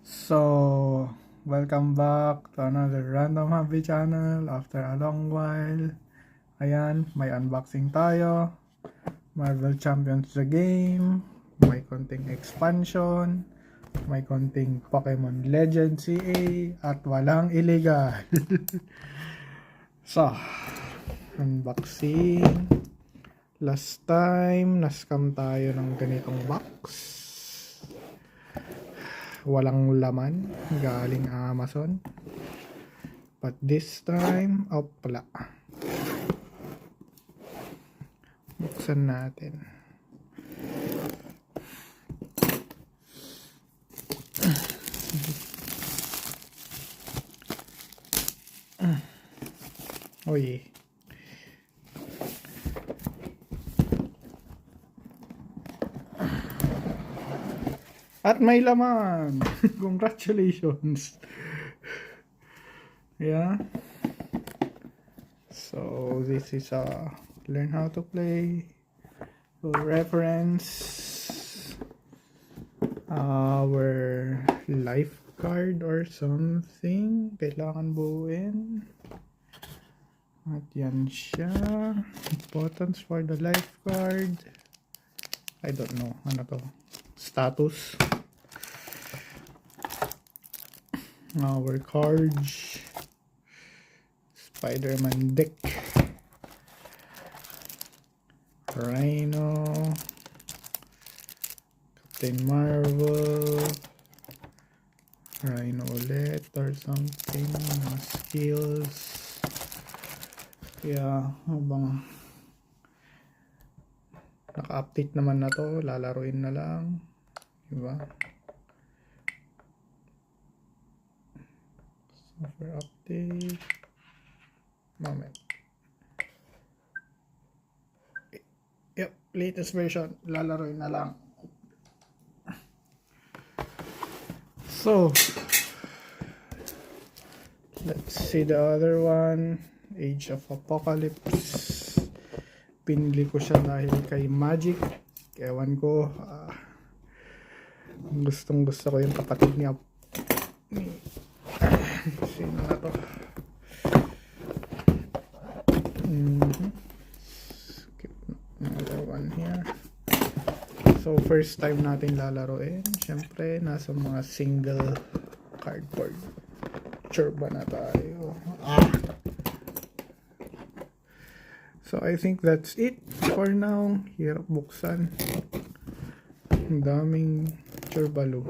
So, welcome back to another Random Hobby channel after a long while. Ayan, may unboxing tayo. Marvel Champions the game. May konting expansion. May konting Pokemon Legends CA. At walang illegal. So, unboxing. Last time, nascam tayo ng ganitong box. Walang laman, galing Amazon. But this time, pala. Buksan natin. Uy. At may laman. Congratulations. Yeah. So this is learn how to play. So, reference our life card or something. Kailangan buuin. At yan siya. Buttons for the life card. I don't know. Ano to? Status. Our cards. Spider-Man deck. Rhino. Captain Marvel. Rhino ulit or something. Mga skills. Kaya habang naka-update naman na to, lalaruin na lang. Diba? Software update. Moment. Yep, latest version. Lalaroin na lang. So, let's see the other one. Age of Apocalypse. Pinili ko siya dahil kay Magic. Ewan ko. Gustong gusto ko yung kapatid niya. Sino na to? Skip another one here. So first time natin lalaroin. Siyempre nasa mga single cardboard. Sure ba na tayo? So I think that's it for now. Hirap buksan. Ang daming churbalo.